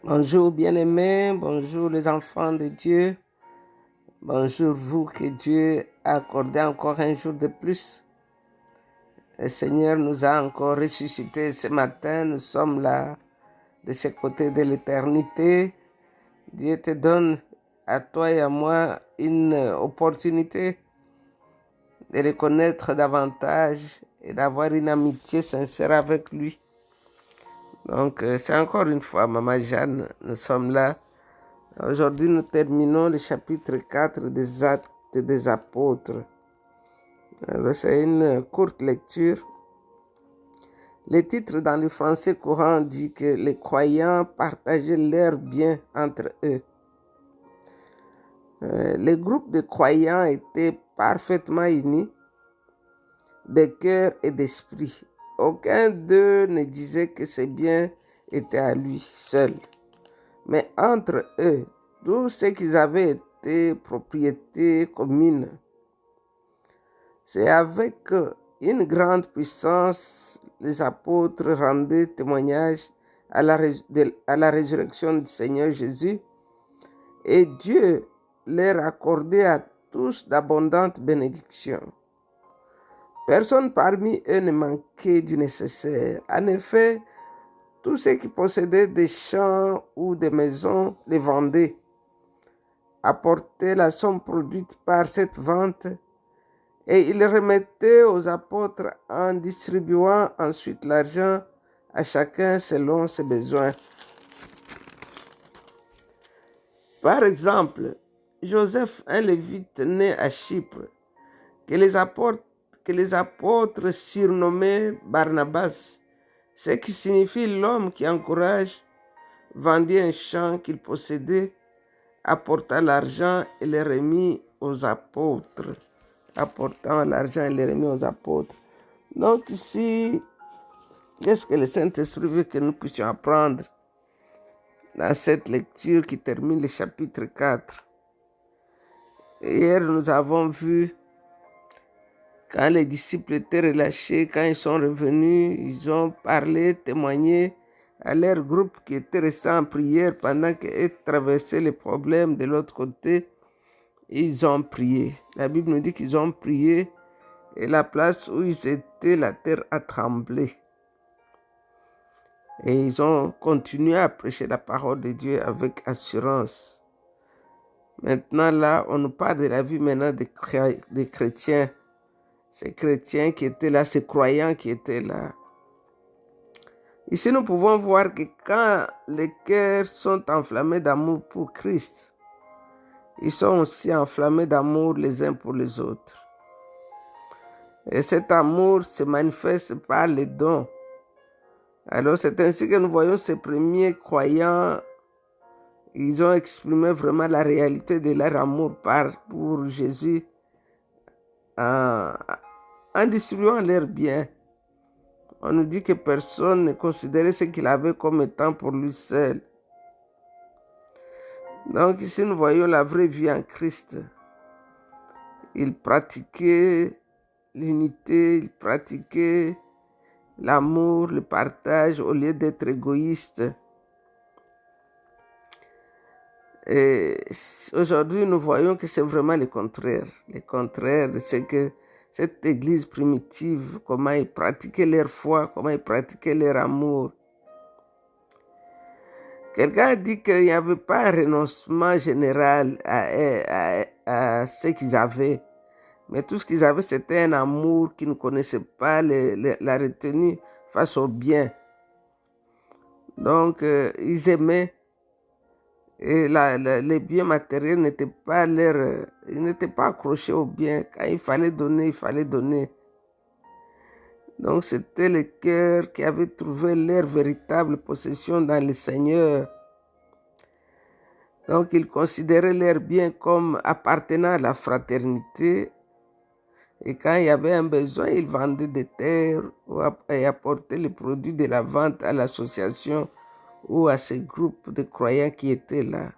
Bonjour bien-aimés, bonjour les enfants de Dieu, bonjour vous que Dieu a accordé encore un jour de plus. Le Seigneur nous a encore ressuscités ce matin, nous sommes là de ce côté de l'éternité. Dieu te donne à toi et à moi une opportunité de le connaître davantage et d'avoir une amitié sincère avec lui. Donc c'est encore une fois Maman Jeanne, nous sommes là. Aujourd'hui, nous terminons le chapitre 4 des Actes des Apôtres. C'est une courte lecture. Le titre dans le français courant dit que les croyants partageaient leurs biens entre eux. Les groupes de croyants étaient parfaitement unis de cœur et d'esprit. Aucun d'eux ne disait que ses biens étaient à lui seul. Mais entre eux, tout ce qu'ils avaient été propriété commune. C'est avec une grande puissance les apôtres rendaient témoignage à la résurrection du Seigneur Jésus et Dieu leur accordait à tous d'abondantes bénédictions. Personne parmi eux ne manquait du nécessaire. En effet, tous ceux qui possédaient des champs ou des maisons les vendaient, apportaient la somme produite par cette vente et ils remettaient aux apôtres en distribuant ensuite l'argent à chacun selon ses besoins. Par exemple, Joseph, un lévite né à Chypre, que les apôtres surnommaient Barnabas, ce qui signifie l'homme qui encourage, vendit un champ qu'il possédait, apporta l'argent et le remit aux apôtres. Apportant l'argent et le remit aux apôtres. Donc ici, qu'est-ce que le Saint-Esprit veut que nous puissions apprendre dans cette lecture qui termine le chapitre 4? Hier, nous avons vu quand les disciples étaient relâchés, quand ils sont revenus, ils ont parlé, témoigné à leur groupe qui était resté en prière pendant qu'ils traversaient les problèmes de l'autre côté. Ils ont prié. La Bible nous dit qu'ils ont prié et la place où ils étaient, la terre a tremblé. Et ils ont continué à prêcher la parole de Dieu avec assurance. Maintenant, là, on nous parle de la vie maintenant des chrétiens. Ces chrétiens qui étaient là, ces croyants qui étaient là. Ici, nous pouvons voir que quand les cœurs sont enflammés d'amour pour Christ, ils sont aussi enflammés d'amour les uns pour les autres. Et cet amour se manifeste par les dons. Alors c'est ainsi que nous voyons ces premiers croyants, ils ont exprimé vraiment la réalité de leur amour pour Jésus en distribuant leurs biens. On nous dit que personne ne considérait ce qu'il avait comme étant pour lui seul. Donc ici nous voyons la vraie vie en Christ. Il pratiquait l'unité, il pratiquait l'amour, le partage au lieu d'être égoïste. Et aujourd'hui, nous voyons que c'est vraiment le contraire. Le contraire, c'est que cette église primitive, comment ils pratiquaient leur foi, comment ils pratiquaient leur amour. Quelqu'un a dit qu'il n'y avait pas un renoncement général à ce qu'ils avaient. Mais tout ce qu'ils avaient, c'était un amour qui ne connaissait pas la retenue face au bien. Donc, ils aimaient. Et les biens matériels n'étaient pas ils n'étaient pas accrochés aux biens. Quand il fallait donner, il fallait donner. Donc, c'était le cœur qui avait trouvé leur véritable possession dans le Seigneur. Donc, ils considéraient leurs biens comme appartenant à la fraternité. Et quand il y avait un besoin, ils vendaient des terres et apportaient les produits de la vente à l'association ou à ces groupes de croyants qui étaient là.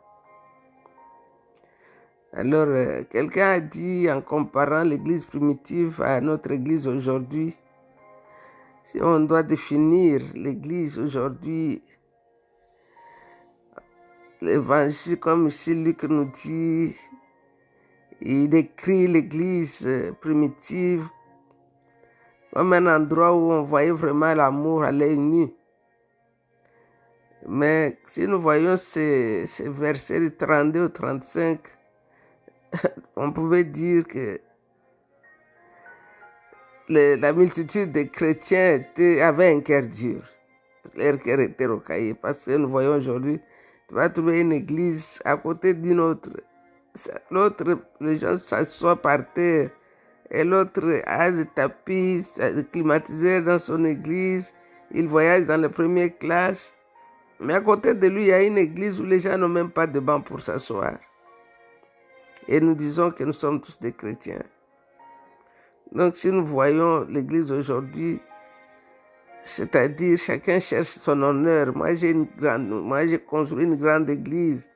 Alors, quelqu'un a dit, en comparant l'église primitive à notre église aujourd'hui, si on doit définir l'église aujourd'hui l'évangile, comme ici Luc nous dit, il décrit l'église primitive comme un endroit où on voyait vraiment l'amour à l'œil nu. Mais si nous voyons ces versets du 32 au 35, on pouvait dire que la multitude des chrétiens avait un cœur dur. Leur cœur était rocaillé. Parce que nous voyons aujourd'hui, tu vas trouver une église à côté d'une autre. L'autre, les gens s'assoient par terre. Et l'autre a des tapis, des climatiseurs dans son église. Il voyage dans la première classe. Mais à côté de lui, il y a une église où les gens n'ont même pas de banc pour s'asseoir. Et nous disons que nous sommes tous des chrétiens. Donc si nous voyons l'église aujourd'hui, c'est-à-dire chacun cherche son honneur. Moi j'ai construit une grande église.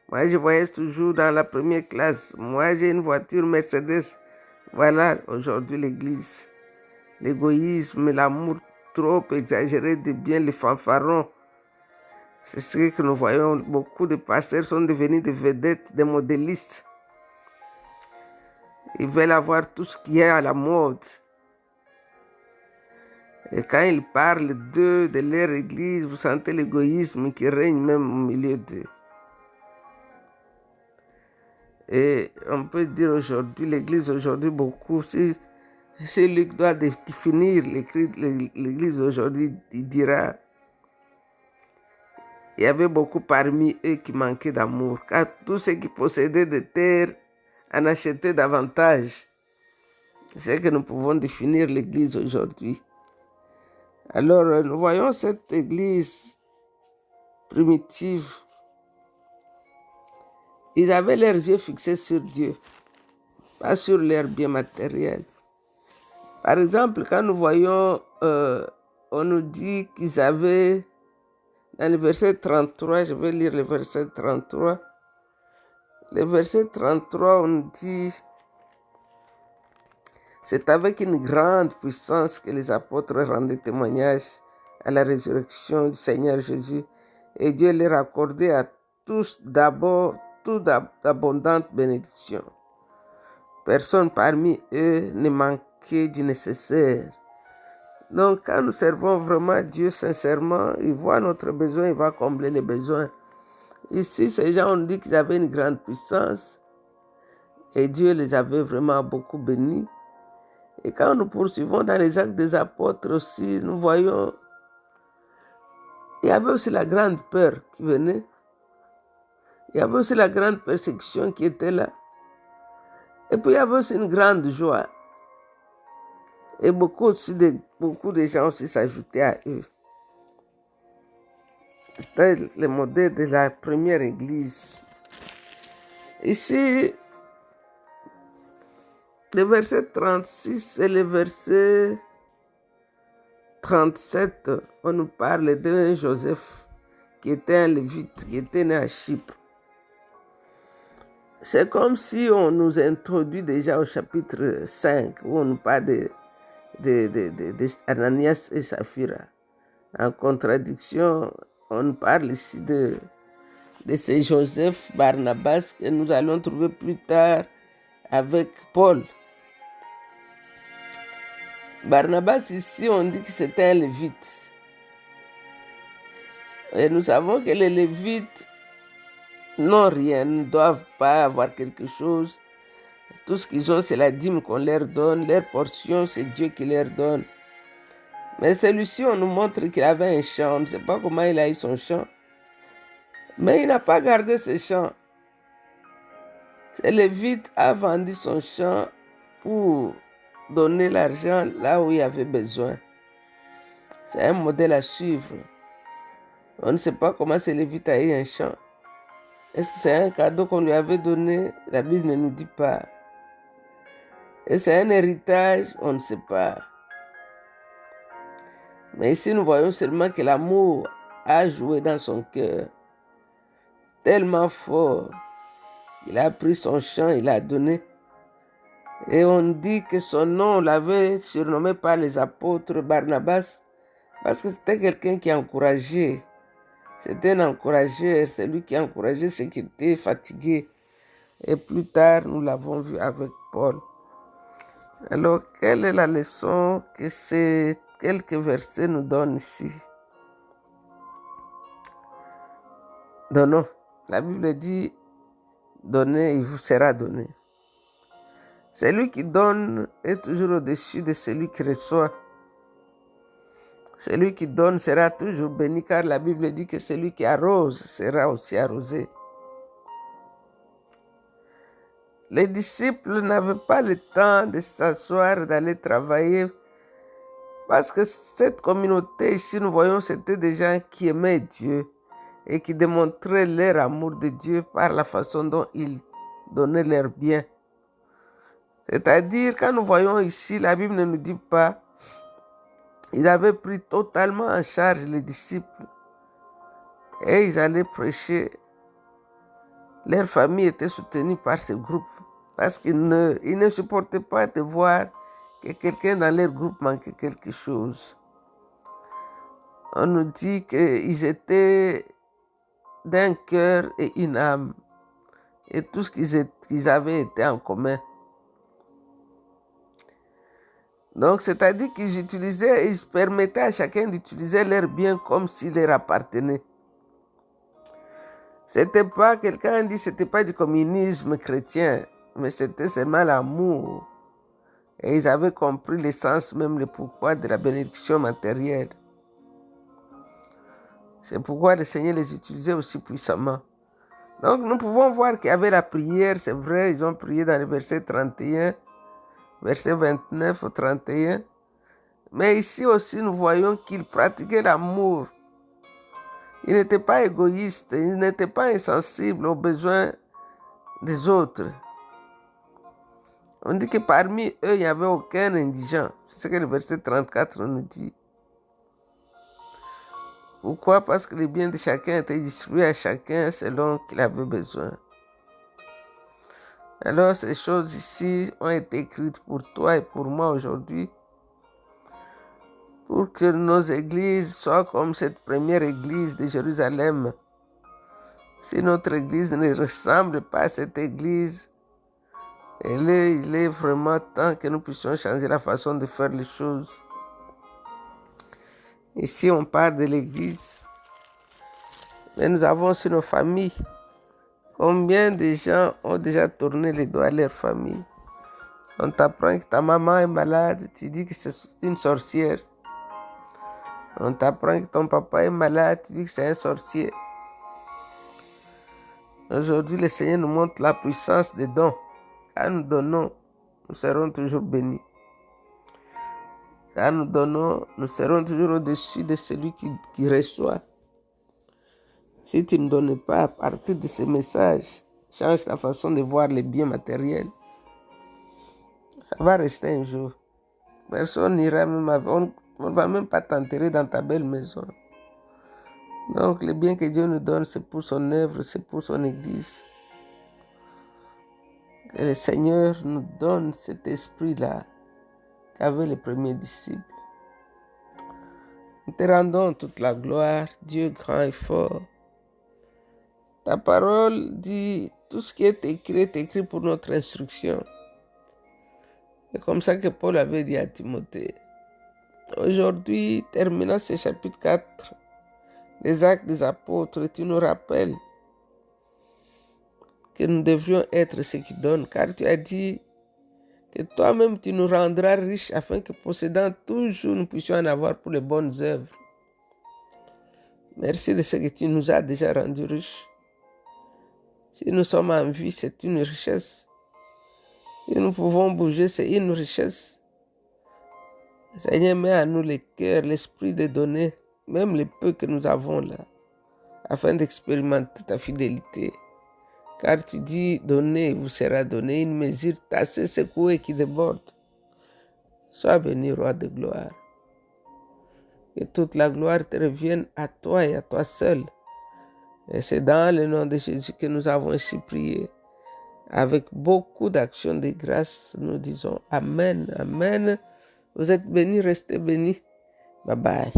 Moi je voyage toujours dans la première classe. Moi j'ai une voiture Mercedes. Voilà aujourd'hui l'église. L'égoïsme, l'amour trop exagéré des biens, les fanfarons. C'est ce que nous voyons. Beaucoup de pasteurs sont devenus des vedettes, des modélistes. Ils veulent avoir tout ce qui est à la mode. Et quand ils parlent d'eux, de leur église, vous sentez l'égoïsme qui règne même au milieu d'eux. Et on peut dire aujourd'hui, l'église aujourd'hui, beaucoup, si Luc doit définir l'église aujourd'hui, il dira, il y avait beaucoup parmi eux qui manquaient d'amour, car tous ceux qui possédaient des terres en achetaient davantage. C'est que nous pouvons définir l'église aujourd'hui. Alors, nous voyons cette église primitive. Ils avaient leurs yeux fixés sur Dieu, pas sur leurs biens matériels. Par exemple, quand nous voyons, on nous dit qu'ils avaient, dans le verset 33, je vais lire le verset 33. Le verset 33, on nous dit, c'est avec une grande puissance que les apôtres rendaient témoignage à la résurrection du Seigneur Jésus. Et Dieu leur accordait à tous d'abord toute d'abondante bénédiction. Personne parmi eux ne manquait du nécessaire. Donc, quand nous servons vraiment Dieu sincèrement, il voit notre besoin, il va combler les besoins. Ici, ces gens ont dit qu'ils avaient une grande puissance et Dieu les avait vraiment beaucoup bénis. Et quand nous poursuivons dans les actes des apôtres aussi, nous voyons, il y avait aussi la grande peur qui venait. Il y avait aussi la grande persécution qui était là. Et puis il y avait aussi une grande joie. Et beaucoup de gens aussi s'ajoutaient à eux. C'était le modèle de la première église. Ici, le verset 36 et le verset 37, on nous parle d'un Joseph qui était un lévite, qui était né à Chypre. C'est comme si on nous introduit déjà au chapitre 5, où on nous parle de Ananias et Saphira. En contradiction, on parle ici de ces Joseph Barnabas que nous allons trouver plus tard avec Paul. Barnabas ici, on dit que c'était un lévite. Et nous savons que les lévites n'ont rien, ne doivent pas avoir quelque chose. Tout ce qu'ils ont, c'est la dîme qu'on leur donne. Leur portion, c'est Dieu qui leur donne. Mais celui-ci, on nous montre qu'il avait un champ. On ne sait pas comment il a eu son champ. Mais il n'a pas gardé ce champ. Ce lévite a vendu son champ pour donner l'argent là où il avait besoin. C'est un modèle à suivre. On ne sait pas comment ce lévite a eu un champ. Est-ce que c'est un cadeau qu'on lui avait donné? La Bible ne nous dit pas. Et c'est un héritage? On ne sait pas. Mais ici, nous voyons seulement que l'amour a joué dans son cœur tellement fort. Il a pris son champ, il l'a donné. Et on dit que son nom, on l'avait surnommé par les apôtres Barnabas, parce que c'était quelqu'un qui encourageait. C'était un encourageur, c'est lui qui encourageait ceux qui étaient fatigués. Et plus tard, nous l'avons vu avec Paul. Alors, quelle est la leçon que ces quelques versets nous donnent ici? Donnons. La Bible dit, donnez, il vous sera donné. Celui qui donne est toujours au-dessus de celui qui reçoit. Celui qui donne sera toujours béni, car la Bible dit que celui qui arrose sera aussi arrosé. Les disciples n'avaient pas le temps de s'asseoir, d'aller travailler, parce que cette communauté ici, nous voyons, c'était des gens qui aimaient Dieu et qui démontraient leur amour de Dieu par la façon dont ils donnaient leur bien. C'est-à-dire, quand nous voyons ici, la Bible ne nous dit pas, ils avaient pris totalement en charge les disciples et ils allaient prêcher. Leur famille était soutenue par ce groupe parce qu'ils ne supportaient pas de voir que quelqu'un dans leur groupe manquait quelque chose. On nous dit qu'ils étaient d'un cœur et une âme et tout ce qu'ils avaient était en commun. Donc, c'est-à-dire ils permettaient à chacun d'utiliser leur bien comme s'il leur appartenait. C'était pas, quelqu'un dit, c'était pas du communisme chrétien, mais c'était seulement l'amour. Et ils avaient compris l'essence, même le pourquoi de la bénédiction matérielle. C'est pourquoi le Seigneur les utilisait aussi puissamment. Donc, nous pouvons voir qu'il y avait la prière, c'est vrai, ils ont prié dans le verset 31, verset 29 au 31. Mais ici aussi, nous voyons qu'ils pratiquaient l'amour. Ils n'étaient pas égoïstes, ils n'étaient pas insensibles aux besoins des autres. On dit que parmi eux, il n'y avait aucun indigent. C'est ce que le verset 34 nous dit. Pourquoi? Parce que les biens de chacun étaient distribués à chacun selon qu'il avait besoin. Alors, ces choses ici ont été écrites pour toi et pour moi aujourd'hui, pour que nos églises soient comme cette première église de Jérusalem. Si notre église ne ressemble pas à cette église, il est vraiment temps que nous puissions changer la façon de faire les choses. Ici, on parle de l'église, mais nous avons aussi nos familles. Combien de gens ont déjà tourné les doigts à leur famille? On t'apprend que ta maman est malade, tu dis que c'est une sorcière. On t'apprend que ton papa est malade, tu dis que c'est un sorcier. Aujourd'hui, le Seigneur nous montre la puissance des dons. Quand nous donnons, nous serons toujours bénis. Quand nous donnons, nous serons toujours au-dessus de celui qui reçoit. Si tu ne donnes pas à partir de ces messages, change ta façon de voir les biens matériels. Ça va rester un jour. Personne n'ira même on ne va même pas t'enterrer dans ta belle maison. Donc, les biens que Dieu nous donne, c'est pour son œuvre, c'est pour son Église. Que le Seigneur nous donne cet esprit-là qu'avaient les premiers disciples. Nous te rendons toute la gloire, Dieu grand et fort. Ta parole dit, tout ce qui est écrit pour notre instruction. C'est comme ça que Paul avait dit à Timothée. Aujourd'hui, terminant ce chapitre 4 des Actes des Apôtres, tu nous rappelles que nous devrions être ceux qui donnent, car tu as dit que toi-même tu nous rendras riches afin que possédant toujours nous puissions en avoir pour les bonnes œuvres. Merci de ce que tu nous as déjà rendus riches. Si nous sommes en vie, c'est une richesse. Si nous pouvons bouger, c'est une richesse. Seigneur, mets à nous le cœur, l'esprit de donner, même le peu que nous avons là, afin d'expérimenter ta fidélité. Car tu dis, donnez, vous sera donné, une mesure tassée, secouée qui déborde. Sois béni, roi de gloire. Que toute la gloire te revienne à toi et à toi seul. Et c'est dans le nom de Jésus que nous avons ainsi prié. Avec beaucoup d'actions de grâce, nous disons Amen, Amen. Vous êtes bénis, restez bénis. Bye bye.